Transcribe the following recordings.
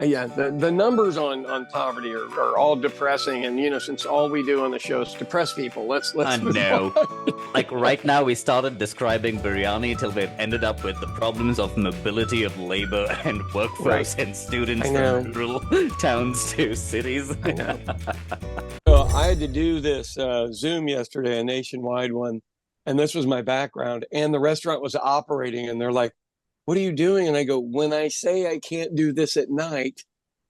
Yeah, the numbers on poverty are all depressing, and since all we do on the show is depress people, let's move No. on. Like right now, we started describing biryani till we've ended up with the problems of mobility of labor and workforce and students I know. from rural towns to cities. I know. So I had to do this Zoom yesterday, a nationwide one, and this was my background, and the restaurant was operating, and they're like, "What are you doing?" And I go, "When I say I can't do this at night,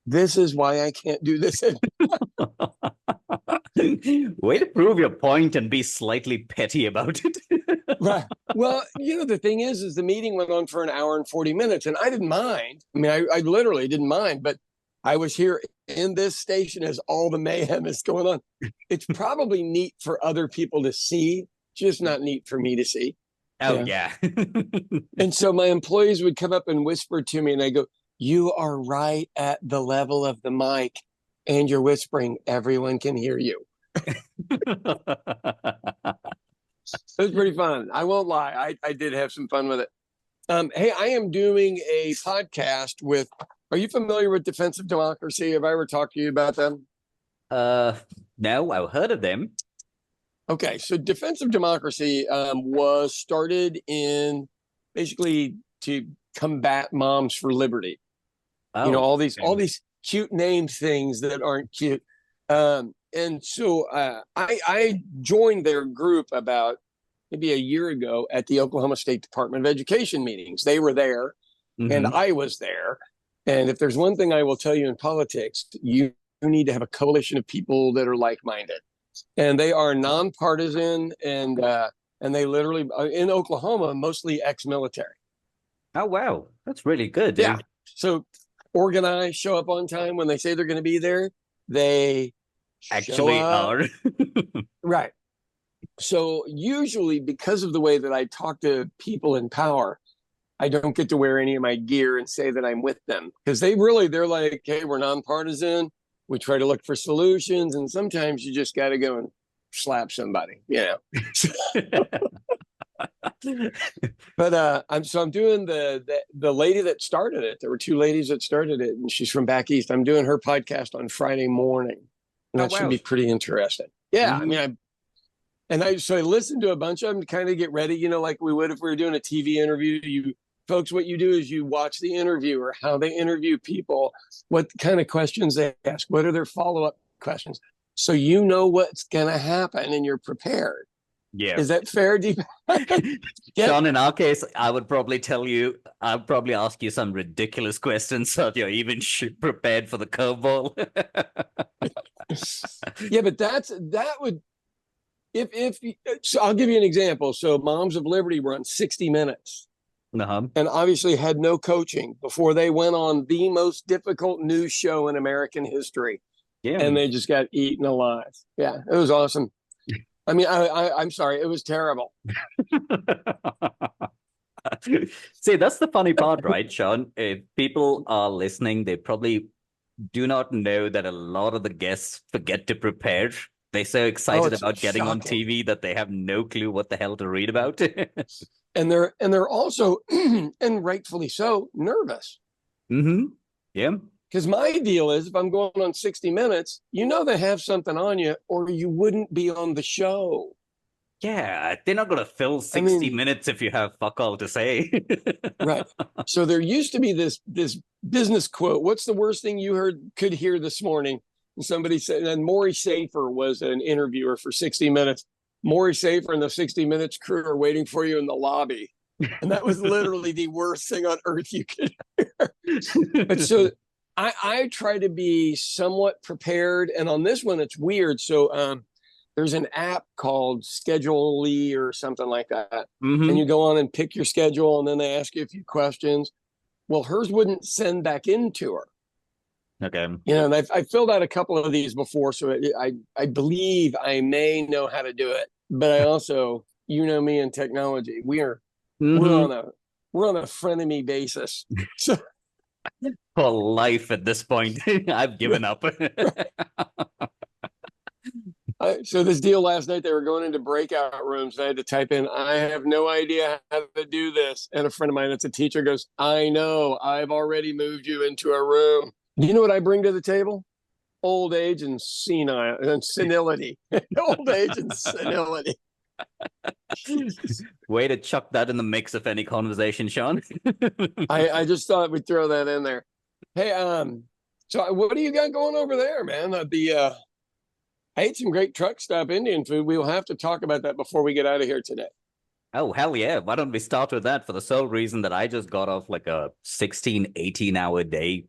this is why I can't do this at." Way to prove your point and be slightly petty about it. Right. Well, the thing is the meeting went on for an hour and 40 minutes, and I didn't mind. I mean, I literally didn't mind, but I was here in this station as all the mayhem is going on. It's probably neat for other people to see, just not neat for me to see. Oh, yeah. And so my employees would come up and whisper to me, and I go, "You are right at the level of the mic, and you're whispering. Everyone can hear you." It was pretty fun. I won't lie. I did have some fun with it. Hey, I am doing a podcast with, are you familiar with Defensive Democracy? Have I ever talked to you about them? No, I've heard of them. Okay, so Defensive Democracy was started in basically to combat Moms for Liberty. Oh, All these cute name things that aren't cute. And so I joined their group about maybe a year ago at the Oklahoma State Department of Education meetings. They were there, and I was there. And if there's one thing I will tell you in politics, you need to have a coalition of people that are like-minded. And they are nonpartisan, and they literally, in Oklahoma, mostly ex-military. Oh, wow. That's really good, dude. Yeah. So organize, show up on time. When they say they're going to be there, they Actually are. Right. So usually, because of the way that I talk to people in power, I don't get to wear any of my gear and say that I'm with them, because they're like, "Hey, we're nonpartisan. We try to look for solutions, and sometimes you just got to go and slap somebody, But I'm doing the lady that started it. There were two ladies that started it, and she's from back east. I'm doing her podcast on Friday morning, and that should be pretty interesting. Yeah, I mean, I listened to a bunch of them to kind of get ready, like we would if we were doing a TV interview. Folks, what you do is you watch the interviewer, how they interview people, what kind of questions they ask, what are their follow-up questions, so you know what's going to happen and you're prepared. Yeah. Is that fair? Sean, in our case, I would probably I'd probably ask you some ridiculous questions so that you're even prepared for the curveball. Yeah, but that would, if so I'll give you an example. So Moms of Liberty were on 60 Minutes. And obviously had no coaching before they went on the most difficult news show in American history. Yeah. And they just got eaten alive. Yeah, it was awesome. I mean, I'm sorry, it was terrible. See, that's the funny part, right, Sean? If people are listening, they probably do not know that a lot of the guests forget to prepare. They're so excited about getting on TV that they have no clue what the hell to read about. And they're also, and rightfully so, nervous. Yeah. Because my deal is, if I'm going on 60 Minutes, they have something on you, or you wouldn't be on the show. Yeah, they're not going to fill 60 minutes if you have fuck all to say. Right. So there used to be this business quote. What's the worst thing you could hear this morning? And somebody said, and Maury Schaefer was an interviewer for 60 Minutes. Maury Schaefer and the 60 Minutes crew are waiting for you in the lobby. And that was literally the worst thing on earth you could hear. But so I try to be somewhat prepared. And on this one, it's weird. So there's an app called Schedule-ly or something like that. And you go on and pick your schedule, and then they ask you a few questions. Well, hers wouldn't send back into her. Okay. And I filled out a couple of these before, so I believe I may know how to do it. But I also, me and technology, we're on a frenemy basis. So for life at this point, I've given up. So this deal last night, they were going into breakout rooms, and I had to type in, "I have no idea how to do this." And a friend of mine that's a teacher goes, "I know, I've already moved you into a room." You know what I bring to the table? Old age and senility. Old age and senility. Way to chuck that in the mix of any conversation, Sean. I just thought we'd throw that in there. Hey, so what do you got going over there, man? I ate some great truck stop Indian food. We'll have to talk about that before we get out of here today. Oh, hell yeah. Why don't we start with that for the sole reason that I just got off like a 16, 18-hour day.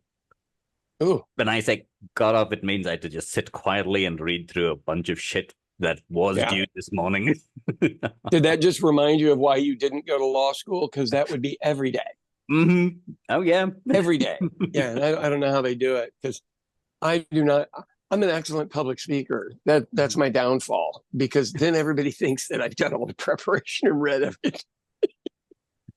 Ooh. When I say got off, it means I had to just sit quietly and read through a bunch of shit that was due this morning. Did that just remind you of why you didn't go to law school? Because that would be every day. Mm-hmm. Oh, yeah. Every day. Yeah. I don't know how they do it because I do not. I'm an excellent public speaker. That's my downfall because then everybody thinks that I've done all the preparation and read everything.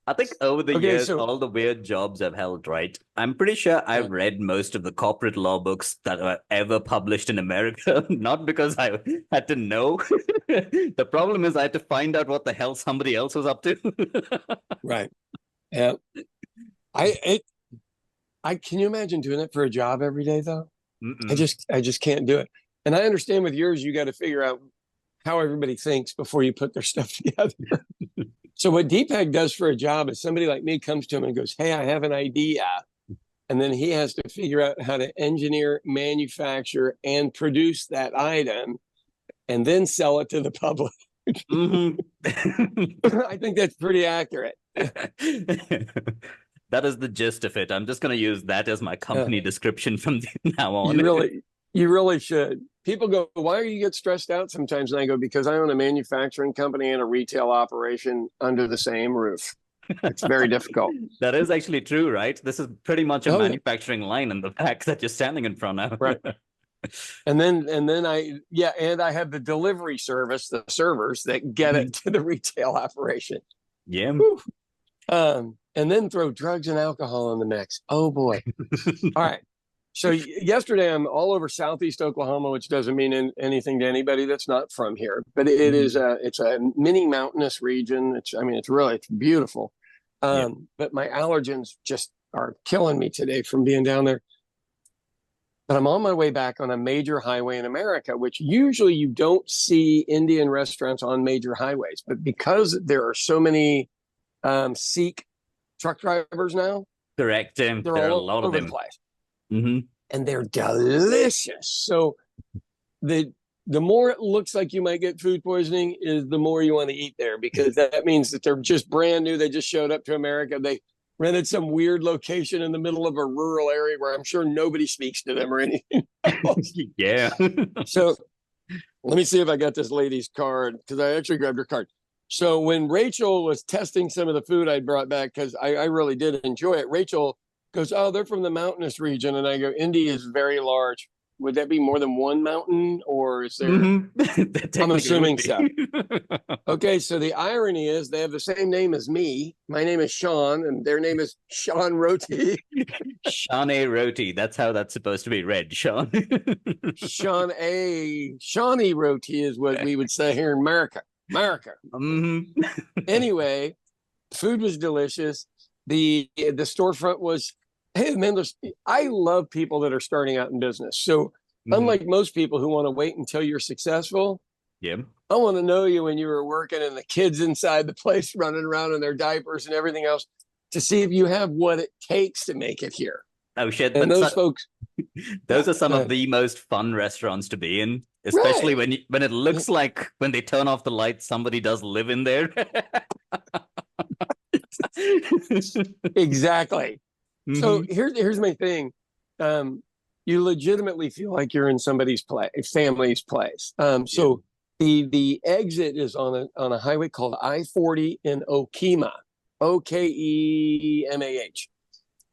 I think over the years, all the weird jobs I've held, right? I'm pretty sure I've read most of the corporate law books that were ever published in America, not because I had to know. The problem is I had to find out what the hell somebody else was up to. Right. Yeah. I can you imagine doing it for a job every day though? Mm-mm. I just can't do it. And I understand with yours, you got to figure out how everybody thinks before you put their stuff together. So what Deepak does for a job is somebody like me comes to him and goes, "Hey, I have an idea." And then he has to figure out how to engineer, manufacture, and produce that item and then sell it to the public. Mm-hmm. I think that's pretty accurate. That is the gist of it. I'm just going to use that as my company description from now on. You really should. People go, "Why do you get stressed out sometimes?" And I go, "Because I own a manufacturing company and a retail operation under the same roof. It's very difficult." That is actually true, right? This is pretty much a manufacturing line in the back that you're standing in front of. Right. And then I have the delivery service, the servers that get it to the retail operation. Yeah. And then throw drugs and alcohol in the mix. Oh boy. All right. So yesterday I'm all over Southeast Oklahoma, which doesn't mean anything to anybody that's not from here, but it's a mini mountainous region. It's beautiful. But my allergens just are killing me today from being down there. But I'm on my way back on a major highway in America, which usually you don't see Indian restaurants on major highways. But because there are so many Sikh truck drivers now, correct. There are a lot of them. The place. And they're delicious. So the more it looks like you might get food poisoning is the more you want to eat there, because that means that they're just brand new. They just showed up to America. They rented some weird location in the middle of a rural area where I'm sure nobody speaks to them or anything else. Yeah. So let me see if I got this lady's card, because I actually grabbed her card. So when Rachel was testing some of the food I brought back, because I really did enjoy it, Rachel goes, "Oh, they're from the mountainous region." And I go, "India is very large. Would that be more than one mountain, or is there?" I'm assuming so. Okay, so the irony is they have the same name as me. My name is Sean, and their name is Sean Roti. Shane Roti. That's how that's supposed to be read, Sean. Shawnee Roti is what we would say here in America. Anyway, food was delicious. The storefront was, hey man, I love people that are starting out in business. So unlike most people who want to wait until you're successful, I want to know you when you were working and the kids inside the place running around in their diapers and everything else, to see if you have what it takes to make it here. Oh shit! And those folks, those are some of the most fun restaurants to be in, especially when it looks like when they turn off the lights, somebody does live in there. Exactly. So here's my thing. You legitimately feel like you're in somebody's family's place. So the exit is on a highway called I-40 in Okemah, Okemah.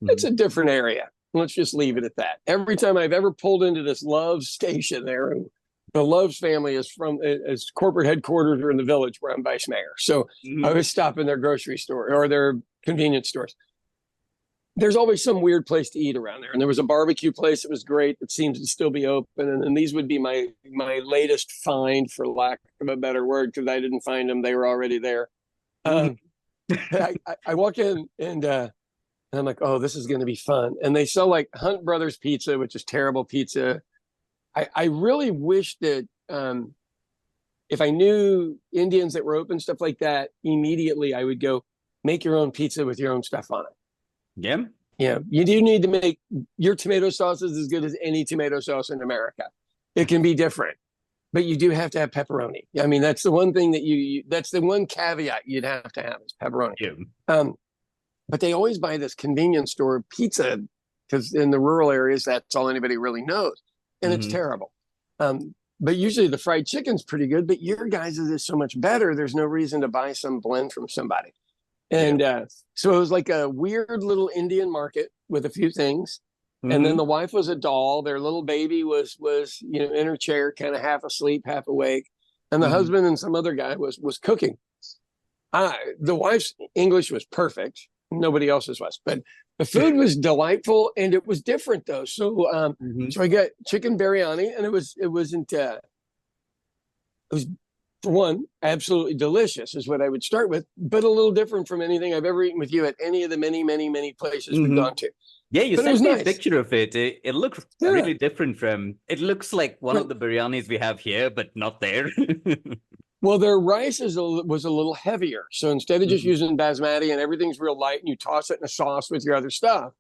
It's a different area. Let's just leave it at that. Every time I've ever pulled into this Love's station there, and the Love's family is corporate headquarters are in the village where I'm vice mayor. So I was stopping their grocery store or their convenience stores. There's always some weird place to eat around there. And there was a barbecue place that was great that seems to still be open. And these would be my latest find, for lack of a better word, because I didn't find them. They were already there. I walk in and And I'm like, oh, this is going to be fun. And they sell like Hunt Brothers pizza, which is terrible pizza. I really wish that if I knew Indians that were open, stuff like that, immediately I would go make your own pizza with your own stuff on it. Yeah. Yeah, you do need to make your tomato sauce is as good as any tomato sauce in America. It can be different, but you do have to have pepperoni. I mean, that's the one thing that that's the one caveat you'd have to have is pepperoni. Yeah. But they always buy this convenience store pizza because in the rural areas, that's all anybody really knows. And it's terrible. But usually the fried chicken's pretty good, but your guys' is so much better. There's no reason to buy some blend from somebody. And so it was like a weird little Indian market with a few things. And then the wife was a doll. Their little baby was in her chair, kind of half asleep, half awake. And the husband and some other guy was cooking. The wife's English was perfect. Nobody else's was, but the food was delightful and it was different though. So so I got chicken biryani, and it was for one, absolutely delicious is what I would start with, but a little different from anything I've ever eaten with you at any of the many, many, many places we've gone to. Yeah, you But sent me nice. a picture of it. It looks really different from, it looks like one of the biryanis we have here, but not there. Well, their rice was a little heavier. So instead of just using basmati and everything's real light and you toss it in a sauce with your other stuff,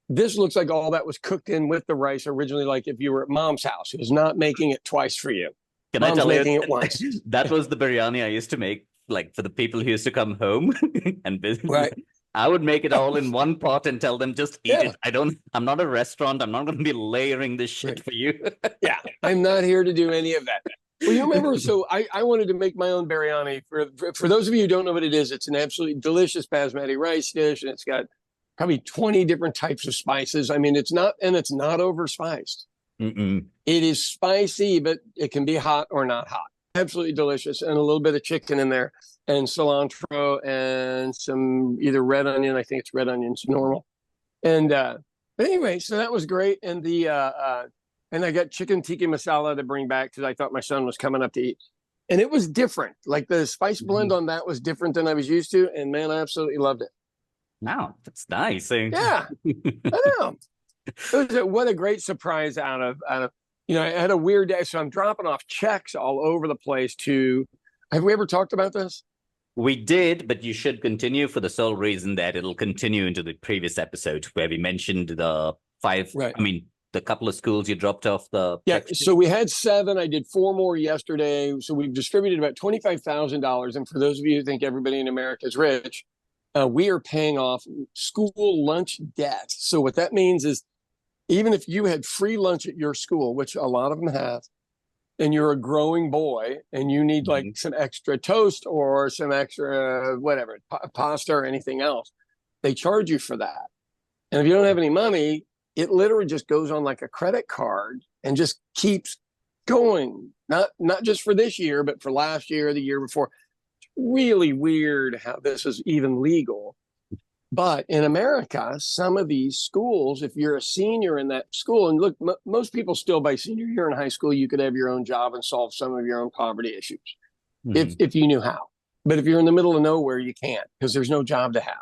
this looks like all that was cooked in with the rice originally, like if you were at mom's house, who's not making it twice for you. Can Mom's I tell making you, it once. that was the biryani I used to make, like for the people who used to come home and visit. Right. I would make it all in one pot and tell them just eat it. I'm not a restaurant. I'm not going to be layering this shit for you. Yeah, I'm not here to do any of that. Well, you remember, so I wanted to make my own biryani. For those of you who don't know what it is, it's an absolutely delicious basmati rice dish, and it's got probably 20 different types of spices. I mean, it's not overspiced. It is spicy, but it can be hot or not hot. Absolutely delicious, and a little bit of chicken in there, and cilantro, and some either red onion. I think it's red onions, normal. And but anyway, so that was great, and and I got chicken tikka masala to bring back because I thought my son was coming up to eat. And it was different. Like the spice blend on that was different than I was used to. And man, I absolutely loved it. Wow, that's nice. Yeah, I know. What a great surprise out of, I had a weird day. So I'm dropping off checks all over the place have we ever talked about this? We did, but you should continue for the sole reason that it'll continue into the previous episode where we mentioned the the couple of schools you dropped off the. Yeah, so we had 7. I did 4 more yesterday. So we've distributed about $25,000. And for those of you who think everybody in America is rich, we are paying off school lunch debt. So what that means is even if you had free lunch at your school, which a lot of them have, and you're a growing boy and you need like some extra toast or some extra whatever, pasta or anything else, they charge you for that. And if you don't have any money, it literally just goes on like a credit card and just keeps going. Not just for this year, but for last year, the year before. It's really weird how this is even legal. But in America, some of these schools, if you're a senior in that school, and look, most people still by senior year in high school, you could have your own job and solve some of your own poverty issues if you knew how. But if you're in the middle of nowhere, you can't because there's no job to have.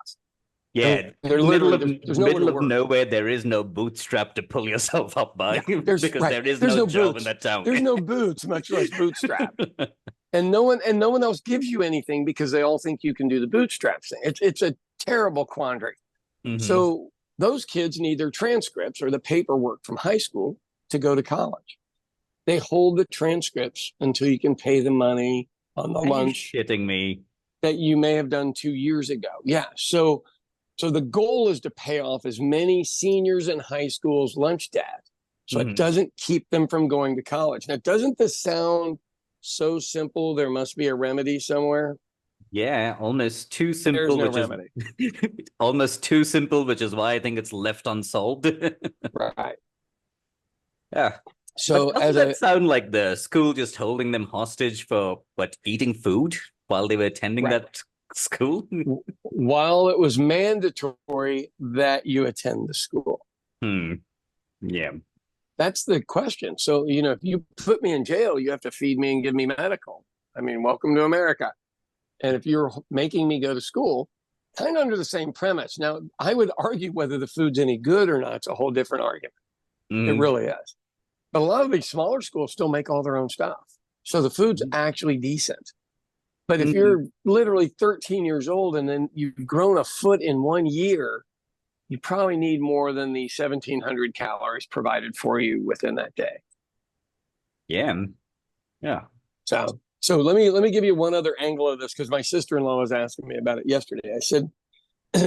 Yeah, middle of nowhere, there is no bootstrap to pull yourself up by because there is no job in that town. There's no boots, much less bootstrap. And no one else gives you anything because they all think you can do the bootstrap thing. It's a terrible quandary. So those kids need their transcripts or the paperwork from high school to go to college. They hold the transcripts until you can pay the money on the lunch. Shitting me. That you may have done 2 years ago. Yeah. So the goal is to pay off as many seniors in high school's lunch debt so it doesn't keep them from going to college. Now, doesn't this sound so simple? There must be a remedy somewhere. Yeah, almost too simple. There's no remedy. Almost too simple, which is why I think it's left unsolved. Right. Yeah. So doesn't that sound like the school just holding them hostage for eating food while they were attending that school? While it was mandatory that you attend the school. Yeah. That's the question. So, if you put me in jail, you have to feed me and give me medical. I mean, welcome to America. And if you're making me go to school, kind of under the same premise. Now, I would argue whether the food's any good or not. It's a whole different argument. It really is. But a lot of these smaller schools still make all their own stuff. So the food's actually decent. But if you're literally 13 years old and then you've grown a foot in 1 year, you probably need more than the 1,700 calories provided for you within that day. Yeah. Yeah. So let me give you one other angle of this, because my sister-in-law was asking me about it yesterday. I said,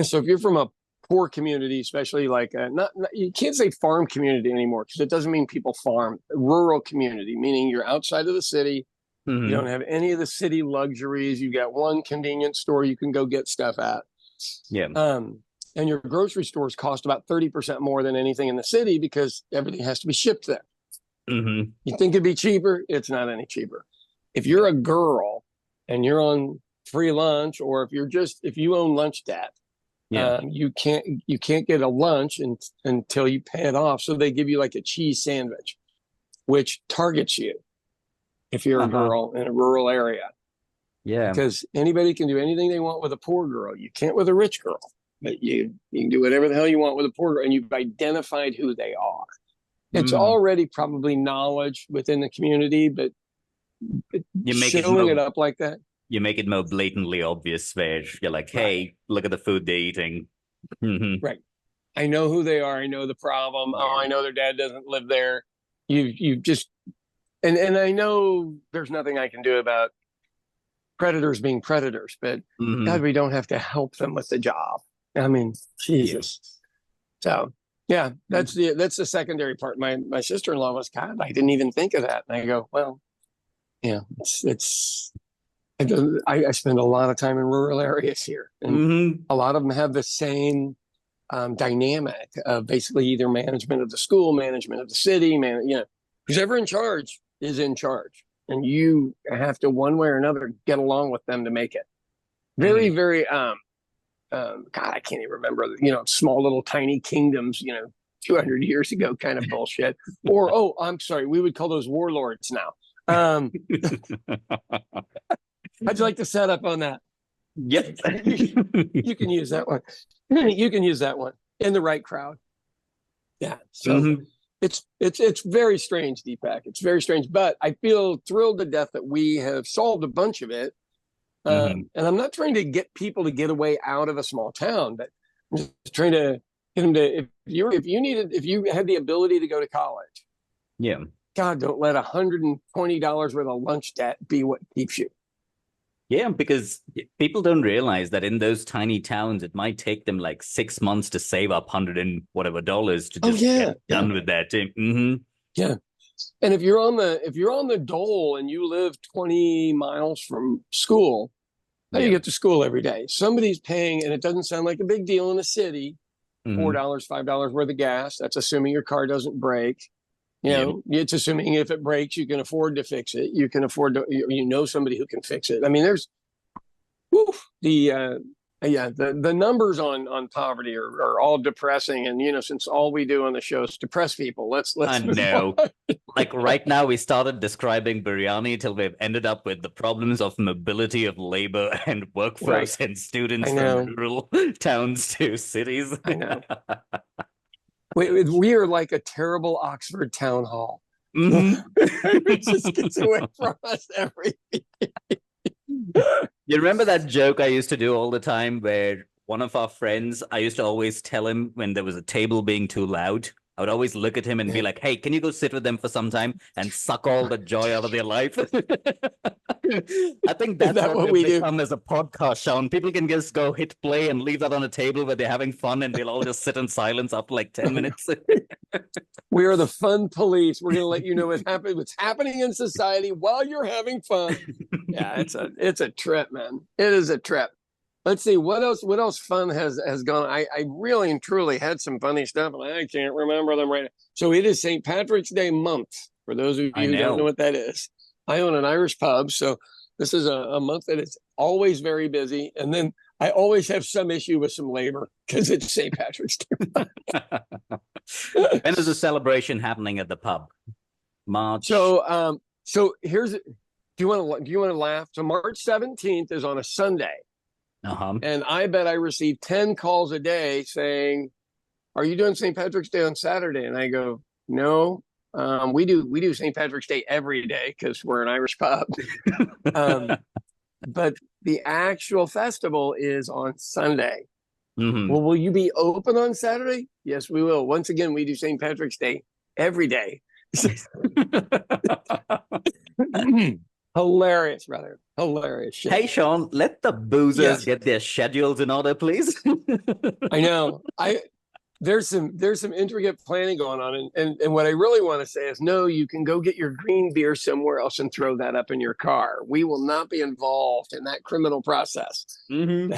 so if you're from a poor community, especially like not you can't say farm community anymore, because it doesn't mean people farm. Rural community, meaning you're outside of the city. You don't have any of the city luxuries. You got one convenience store you can go get stuff at. Yeah. And your grocery stores cost about 30% more than anything in the city, because everything has to be shipped there. You think it'd be cheaper? It's not any cheaper. If you're a girl and you're on free lunch, or if you own lunch debt, you can't get a lunch until you pay it off. So they give you like a cheese sandwich, which targets you if you're a girl in a rural area. Yeah. Because anybody can do anything they want with a poor girl. You can't with a rich girl, but you can do whatever the hell you want with a poor girl, and you've identified who they are. It's already probably knowledge within the community, but you make showing it up like that. You make it more blatantly obvious where you're like, hey, look at the food they're eating. Right. I know who they are. I know the problem. Oh, I know their dad doesn't live there. You just, and I know there's nothing I can do about predators being predators, but God, we don't have to help them with the job. I mean, Jesus. So yeah, that's the secondary part. My sister-in-law was, God, I didn't even think of that. And I go, well, yeah, I spend a lot of time in rural areas here, and a lot of them have the same dynamic of basically either management of the school, management of the city, who's ever in charge is in charge, and you have to one way or another get along with them to make it. Very, very, God, I can't even remember, small little tiny kingdoms, 200 years ago kind of bullshit. Or, oh, I'm sorry, we would call those warlords now. How'd you like to set up on that? Yep. You can use that one. You can use that one in the right crowd. Yeah. So it's very strange, Deepak. It's very strange, but I feel thrilled to death that we have solved a bunch of it. And I'm not trying to get people to get away out of a small town, but I'm just trying to get them to, if you had the ability to go to college. Yeah. God, don't let $120 worth of lunch debt be what keeps you. Yeah, because people don't realize that in those tiny towns, it might take them like 6 months to save up $100 and whatever dollars to just get done with that. Yeah, and if you're on the dole and you live 20 miles from school, how do you get to school every day? Somebody's paying, and it doesn't sound like a big deal in the city. $4, $5 worth of gas. That's assuming your car doesn't break. It's assuming if it breaks, you can afford to fix it. You can afford to, somebody who can fix it. I mean, there's, the numbers on poverty are all depressing. And, since all we do on the show is depress people, let's. I know. Like right now, we started describing biryani till we've ended up with the problems of mobility of labor and workforce and students from rural towns to cities. I know. We are like a terrible Oxford town hall. It just gets away from us everything. You remember that joke I used to do all the time where one of our friends, I used to always tell him when there was a table being too loud, I would always look at him and be like, hey, can you go sit with them for some time and suck all the joy out of their life? I think that's what we become as a podcast, Sean. People can just go hit play and leave that on a table where they're having fun, and we'll all just sit in silence after like 10 minutes. We are the fun police. We're going to let you know what's happening in society while you're having fun. Yeah, it's a trip, man. It is a trip. Let's see what else fun has gone. I really and truly had some funny stuff, and I can't remember them right now. So it is St. Patrick's Day month. For those of you who don't know what that is, I own an Irish pub, so this is a month that it's always very busy, and then I always have some issue with some labor because it's St. Patrick's Day. When is the celebration happening at the pub? March. So here's. Do you want to laugh? So March 17th is on a Sunday. Uh-huh. And I bet I receive 10 calls a day saying, "Are you doing St. Patrick's Day on Saturday?" And I go, "No, we do St. Patrick's Day every day because we're an Irish pub." But the actual festival is on Sunday. Mm-hmm. Well, will you be open on Saturday? Yes, we will. Once again, we do St. Patrick's Day every day. Hilarious, brother. Hilarious shit. Hey, Sean, let the boozers Yes. get their schedules in order, please. I know. There's some intricate planning going on. And what I really want to say is, no, you can go get your green beer somewhere else and throw that up in your car. We will not be involved in that criminal process. Mm-hmm.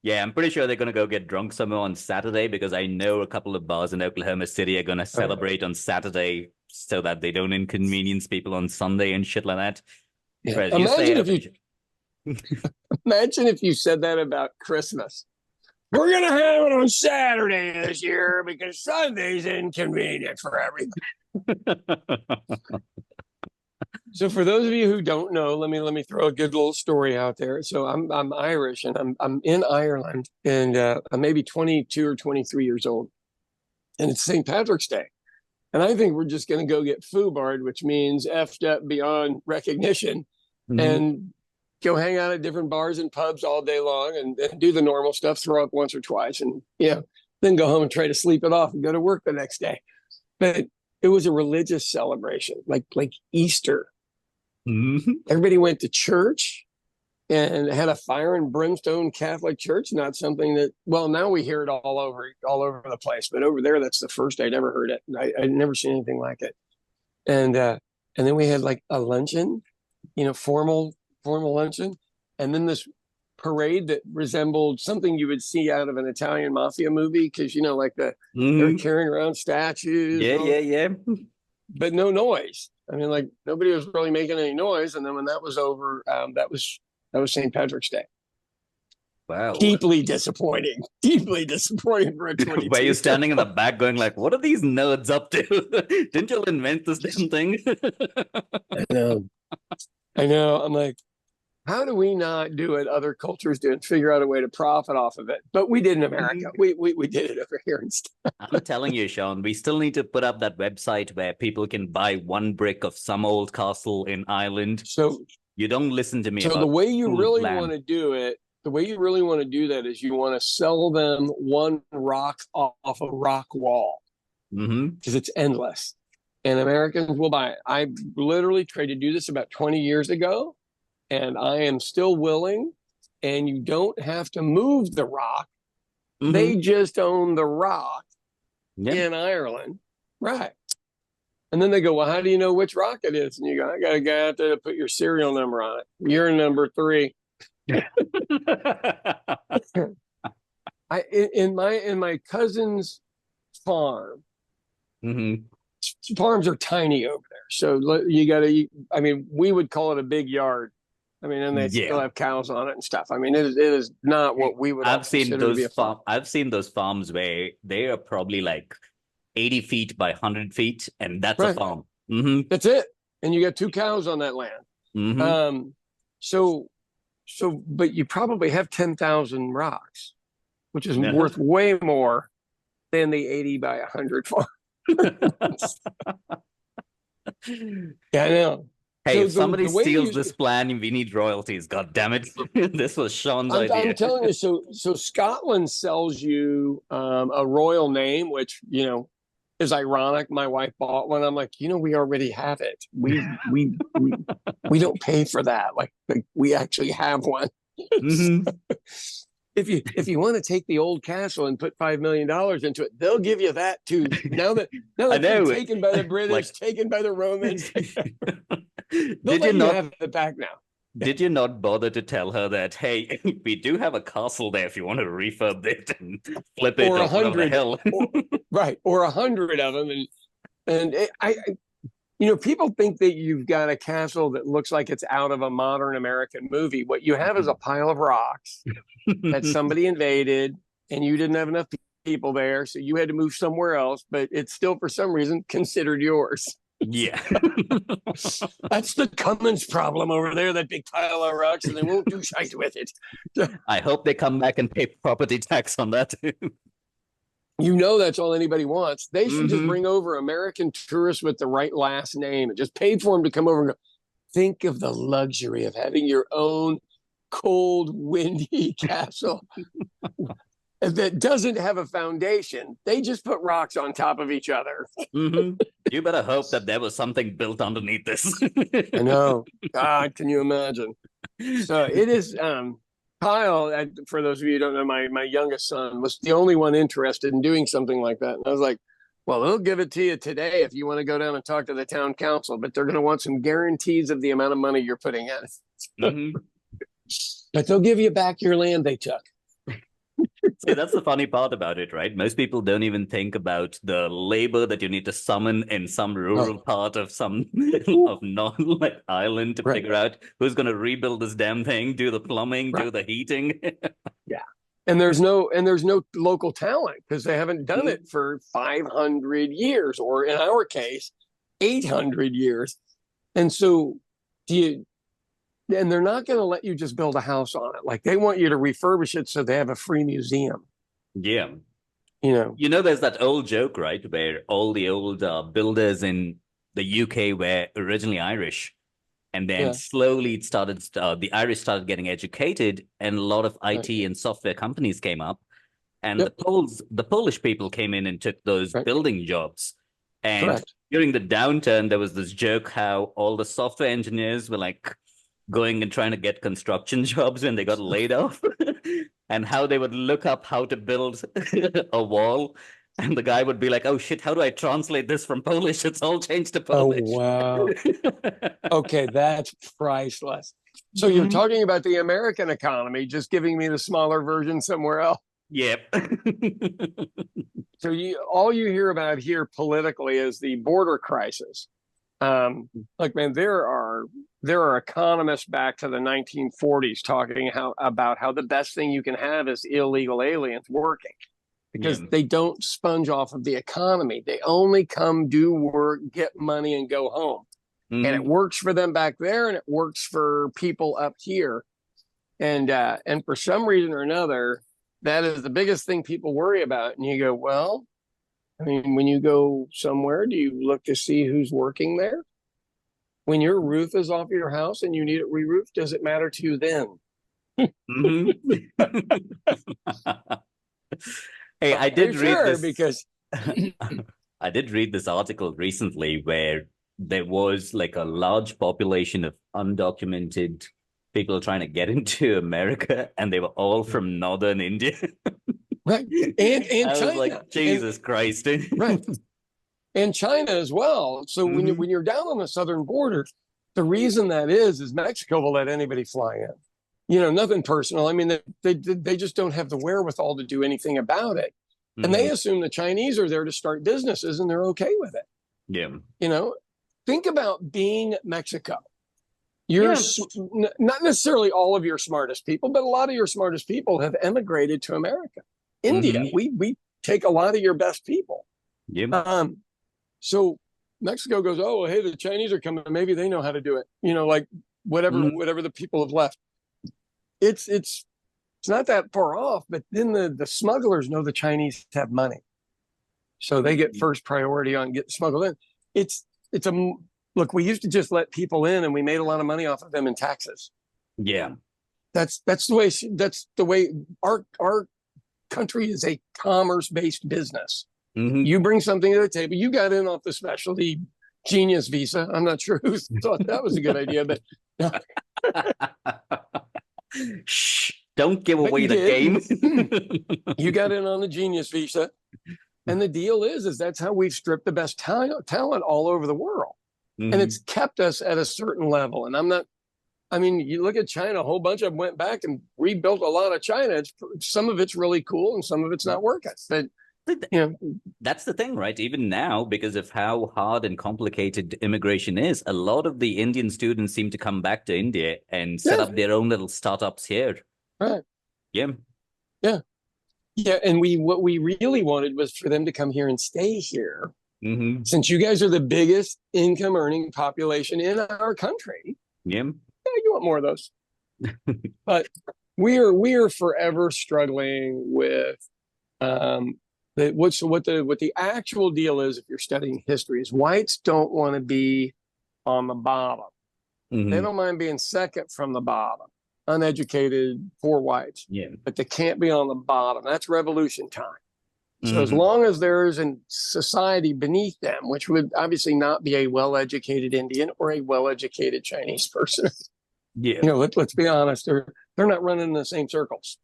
Yeah, I'm pretty sure they're going to go get drunk somewhere on Saturday, because I know a couple of bars in Oklahoma City are going to celebrate on Saturday so that they don't inconvenience people on Sunday and shit like that. Yeah. Whereas Imagine if you said that about Christmas. We're going to have it on Saturday this year because Sunday's inconvenient for everybody. So for those of you who don't know, let me throw a good little story out there. So I'm Irish, and I'm in Ireland, and I'm maybe 22 or 23 years old, and it's St. Patrick's Day, and I think we're just going to go get foobarred, which means effed up beyond recognition, and go hang out at different bars and pubs all day long, and do the normal stuff, throw up once or twice, and then go home and try to sleep it off and go to work the next day. But it was a religious celebration, like Easter. Everybody went to church and had a fire and brimstone Catholic church. Not something that, well, now we hear it all over the place, but over there, that's the first I'd ever heard it. I'd never seen anything like it. And then we had like a luncheon, formal luncheon, and then this parade that resembled something you would see out of an Italian mafia movie, because like they're carrying around statues. Yeah. But no noise. I mean, like, nobody was really making any noise. And then when that was over, that was St. Patrick's Day. Wow. Deeply disappointing for a 22. Were you standing in the back going like, what are these nerds up to? Didn't you invent this damn thing? I know. I'm like, how do we not do what other cultures do and figure out a way to profit off of it? But we did in America. We did it over here instead. I'm telling you, Sean, we still need to put up that website where people can buy one brick of some old castle in Ireland. So you don't listen to me. So the way you really want to do it, that is you want to sell them one rock off a rock wall, because it's endless, and Americans will buy it. I literally tried to do this about 20 years ago, and I am still willing. And you don't have to move the rock; they just own the rock in Ireland, right? And then they go, "Well, how do you know which rock it is?" And you go, "I got a guy out there to put your serial number on it. You're number 3." In my cousin's farm, farms are tiny over there, so I mean, we would call it a big yard. I mean, and they still have cows on it and stuff. I mean, it is not what we would. I've seen those farms where they are probably like 80 feet by 100 feet, and that's a farm. That's it, and you got 2 cows on that land. But you probably have 10,000 rocks, which is worth way more than the 80 by 100 farm. Yeah, I know. Hey, if somebody steals this plan, we need royalties. God damn it! This was Sean's idea. I'm telling you. So Scotland sells you a royal name, which is ironic. My wife bought one. I'm like, we already have it. We don't pay for that. Like we actually have one. If you want to take the old castle and put $5 million into it, they'll give you that too. Now that it's taken by the British, taken by the Romans, they'll let you have it back now. Did you not bother to tell her that, hey, we do have a castle there if you want to refurb it and flip it over the hill? Or 100 of them. And people think that you've got a castle that looks like it's out of a modern American movie. What you have is a pile of rocks that somebody invaded, and you didn't have enough people there, so you had to move somewhere else, but it's still, for some reason, considered yours. Yeah. That's the Cummins problem over there, that big pile of rocks, and they won't do shite with it. I hope they come back and pay property tax on that. You know, that's all anybody wants. They should just Mhm. bring over American tourists with the right last name and just pay for them to come over and go. Think of the luxury of having your own cold, windy castle that doesn't have a foundation. They just put rocks on top of each other. Mhm. You better hope that there was something built underneath this. I know. God, can you imagine? So it is. Kyle, for those of you who don't know, my youngest son was the only one interested in doing something like that. And I was like, well, they'll give it to you today if you want to go down and talk to the town council, but they're going to want some guarantees of the amount of money you're putting in. Mhm. But they'll give you back your land they took. See, that's the funny part about it, right? Most people don't even think about the labor that you need to summon in some rural part of some of non like island to Right. figure out who's going to rebuild this damn thing, do the plumbing, do the heating. Yeah. And there's no local talent because they haven't done it for 500 years, or in our case, 800 years. And so and they're not going to let you just build a house on it. Like, they want you to refurbish it so they have a free museum. Yeah. You know, There's that old joke, right, where all the old builders in the UK were originally Irish. And then slowly the Irish started getting educated, and a lot of IT and software companies came up. And the Polish people came in and took those building jobs. And during the downturn, there was this joke how all the software engineers were like going and trying to get construction jobs when they got laid off, and how they would look up how to build a wall. And the guy would be like, oh shit, how do I translate this from Polish? It's all changed to Polish. Oh, wow. Okay, that's priceless. So you're talking about the American economy, just giving me the smaller version somewhere else. Yep. So all you hear about here politically is the border crisis. Like, man, there are economists back to the 1940s talking about how the best thing you can have is illegal aliens working, because they don't sponge off of the economy. They only come, do work, get money, and go home. And it works for them back there, and it works for people up here. And for some reason or another, that is the biggest thing people worry about. And you go, well, I mean, when you go somewhere, do you look to see who's working there? When your roof is off your house and you need it re-roofed, does it matter to you then? Hey, I did read this because I did read this article recently where there was like a large population of undocumented people trying to get into America, and they were all from northern India. Right. And I was China. like, Jesus Christ. Right. And China as well. So when you're down on the southern border, the reason that is Mexico will let anybody fly in. You know, nothing personal. I mean, they just don't have the wherewithal to do anything about it. And they assume the Chinese are there to start businesses, and they're okay with it. Yeah. You know, think about being Mexico. You're not necessarily all of your smartest people, but a lot of your smartest people have emigrated to America. India, we take a lot of your best people. Yeah. So Mexico goes, oh, well, hey, the Chinese are coming. Maybe they know how to do it. You know, like whatever the people have left. It's not that far off, but then the smugglers know the Chinese have money, so they get first priority on getting smuggled in. It's look, we used to just let people in, and we made a lot of money off of them in taxes. Yeah, that's the way our country is a commerce-based business. You bring something to the table. You got in off the specialty genius visa. I'm not sure who thought that was a good idea, but shh, don't give away the game. You got in on the genius visa. And the deal is that's how we've stripped the best talent all over the world. And it's kept us at a certain level. And you look at China, a whole bunch of them went back and rebuilt a lot of China. Some of it's really cool and some of it's not working. But, that's the thing, right? Even now, because of how hard and complicated immigration is, a lot of the Indian students seem to come back to India and set up their own little startups here. Right. Yeah. Yeah. Yeah. And what we really wanted was for them to come here and stay here. Mm-hmm. Since you guys are the biggest income earning population in our country, Yeah. you want more of those. But we are forever struggling with what the actual deal is. If you're studying history, is whites don't want to be on the bottom. Mm-hmm. They don't mind being second from the bottom, uneducated, poor whites. Yeah. But they can't be on the bottom. That's revolution time. So as Mm-hmm. long as there is a society beneath them, which would obviously not be a well-educated Indian or a well-educated Chinese person, Yeah. let's be honest, they're not running in the same circles.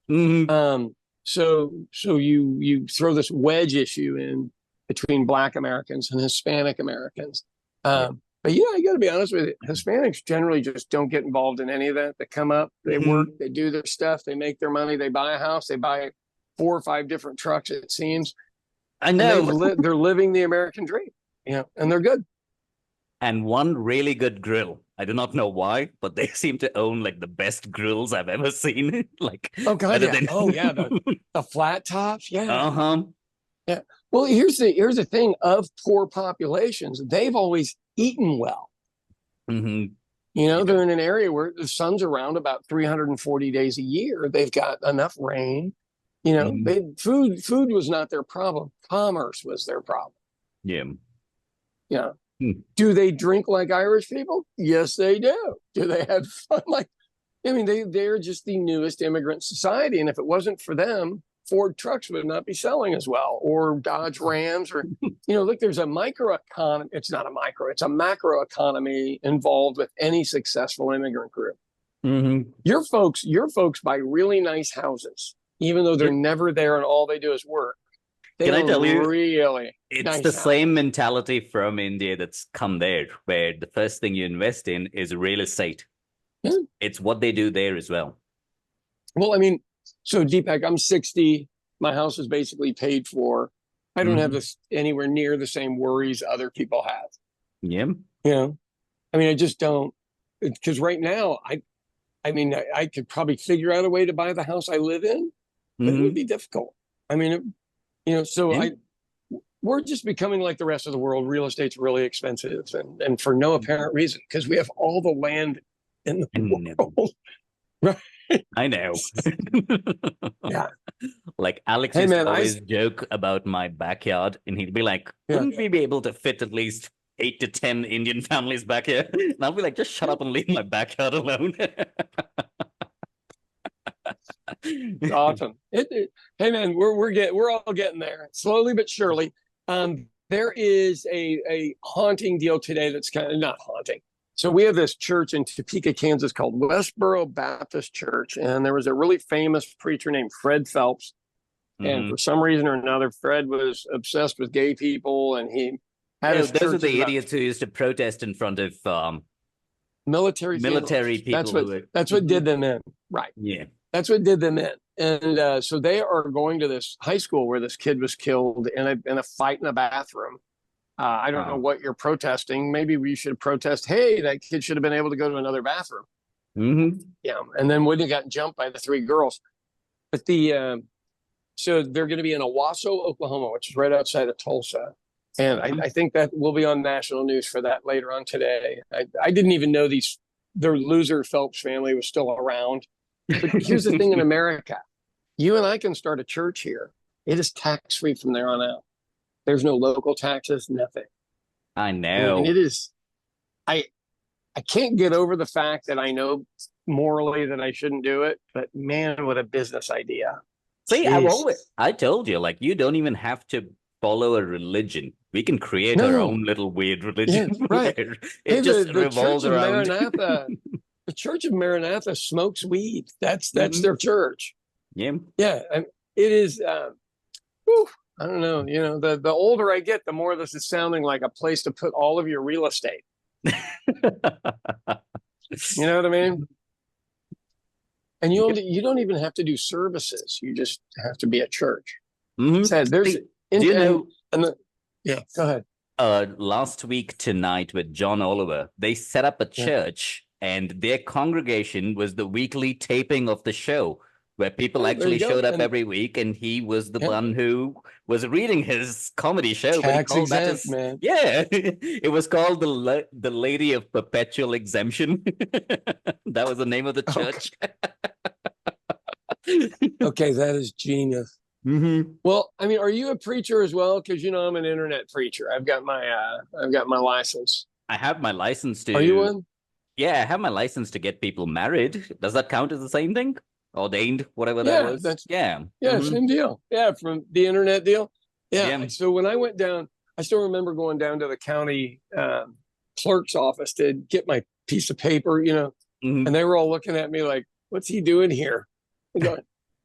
Mm-hmm. So you throw this wedge issue in between Black Americans and Hispanic Americans. But I got to be honest with you, Hispanics generally just don't get involved in any of that. They come up, they work, they do their stuff, they make their money, they buy a house, they buy 4 or 5 different trucks, it seems. I know. They're living the American dream, and they're good. And one really good grill. I do not know why, but they seem to own like the best grills I've ever seen. Like, oh god, yeah. Than... The flat tops, yeah. Yeah. Well, here's the thing of poor populations. They've always eaten well. Mm-hmm. They're in an area where the sun's around about 340 days a year. They've got enough rain. Food was not their problem. Commerce was their problem. Yeah. Yeah. Do they drink like Irish people? Yes, they do. Do they have fun? They're just the newest immigrant society. And if it wasn't for them, Ford trucks would not be selling as well, or Dodge Rams, or, look, there's a micro economy. It's not a micro, it's a macro economy involved with any successful immigrant group. Mm-hmm. Your folks buy really nice houses, even though they're never there and all they do is work. Can I tell you, really it's nice the house. Same mentality from India that's come there, where the first thing you invest in is real estate. Yeah. It's what they do there as well. Well, so Deepak, I'm 60. My house is basically paid for. I don't have this anywhere near the same worries other people have. Yeah. I just don't, because right now, I could probably figure out a way to buy the house I live in, but it would be difficult. We're just becoming like the rest of the world. Real estate's really expensive, and for no apparent reason, because we have all the land in the world. Right. I know. Yeah. Like Alex used to always joke about my backyard, and he'd be like, wouldn't we be able to fit at least 8 to 10 Indian families back here? And I'll be like, just shut up and leave my backyard alone. Awesome. Hey man, we're all getting there slowly but surely. There is a haunting deal today that's kind of not haunting. So we have this church in Topeka, Kansas called Westboro Baptist Church, and there was a really famous preacher named Fred Phelps. And for some reason or another, Fred was obsessed with gay people, and he had his those are the idiots who used to protest in front of military people. That's what did them in. Right. Yeah. That's what did them in. And so they are going to this high school where this kid was killed in a fight in a bathroom. I don't know what you're protesting. Maybe we should protest, hey, that kid should have been able to go to another bathroom. Mm-hmm. Yeah. And then wouldn't have gotten jumped by the 3 girls. But so they're going to be in Owasso, Oklahoma, which is right outside of Tulsa. And I think that will be on national news for that later on today. I didn't even know their loser Phelps family was still around. But here's the thing in America. You and I can start a church here. It is tax-free from there on out. There's no local taxes, nothing. I know. And it is, I can't get over the fact that I know morally that I shouldn't do it, but man, what a business idea. See, I told you, like, you don't even have to follow a religion. We can create our own little weird religion. Yeah, right. It just revolves around. The Church of Maranatha smokes weed. That's their church. Yeah. Yeah. And it is, I don't know. The older I get, the more this is sounding like a place to put all of your real estate. You know what I mean? And you don't even have to do services. You just have to be at church. Go ahead. Last week tonight with John Oliver, they set up a church, and their congregation was the weekly taping of the show. where people there actually you go. showed up And every week, and he was the yeah, one who was reading his comedy show, but he tax called that exempt, his man. yeah. It was called the Lady of Perpetual Exemption. That was the name of the church. Okay, that is genius. Well, I mean, are you a preacher as well? Because I'm an internet preacher. I've got my license. I have my license Are you to one? yeah, I have my license to get people married. Does that count as the same thing? Ordained, whatever that Yeah, was. that's Yeah. yeah, same deal. Yeah, from the internet deal. Yeah. Yeah. So when I went down, I still remember going down to the county clerk's office to get my piece of paper, Mhm. and they were all looking at me like, "What's he doing here?" I go,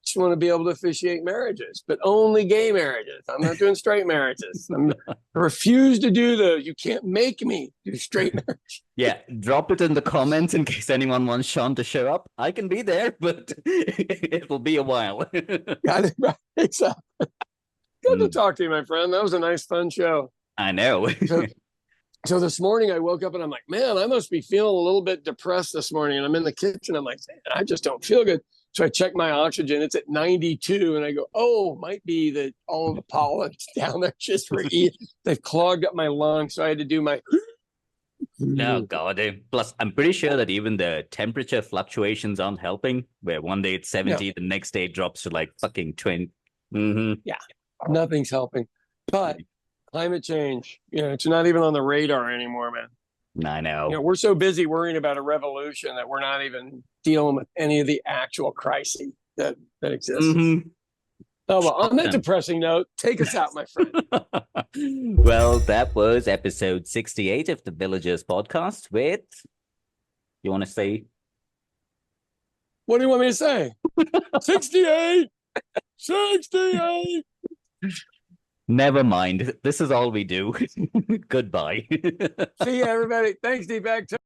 just want to be able to officiate marriages, but only gay marriages. I'm not doing straight marriages. I refuse to do those. You can't make me do straight marriage. Yeah, drop it in the comments in case anyone wants Sean to show up. I can be there, but it'll be a while. Got it right. Exactly. Good to Mm, talk to you, my friend. That was a nice, fun show. I know. So this morning I woke up and I'm like, man, I must be feeling a little bit depressed this morning. And I'm in the kitchen. I'm like, man, I just don't feel good. So I check my oxygen. It's at 92. And I go, oh, might be that all of the pollens down there just were they've clogged up my lungs. So I had to do my Oh God. Plus, I'm pretty sure that even the temperature fluctuations aren't helping, where one day it's 70, no, the next day it drops to like fucking 20. Mm-hmm. yeah, nothing's helping. But climate change, it's not even on the radar anymore, man. I know. We're so busy worrying about a revolution that we're not even dealing with any of the actual crises that exist. Mm-hmm. Oh, well, on that depressing note, take us out, my friend. Well, that was episode 68 of the Villagers podcast with, you want to say? What do you want me to say? 68! 68! Never mind. This is all we do. Goodbye. See you, everybody. Thanks, D-Bag.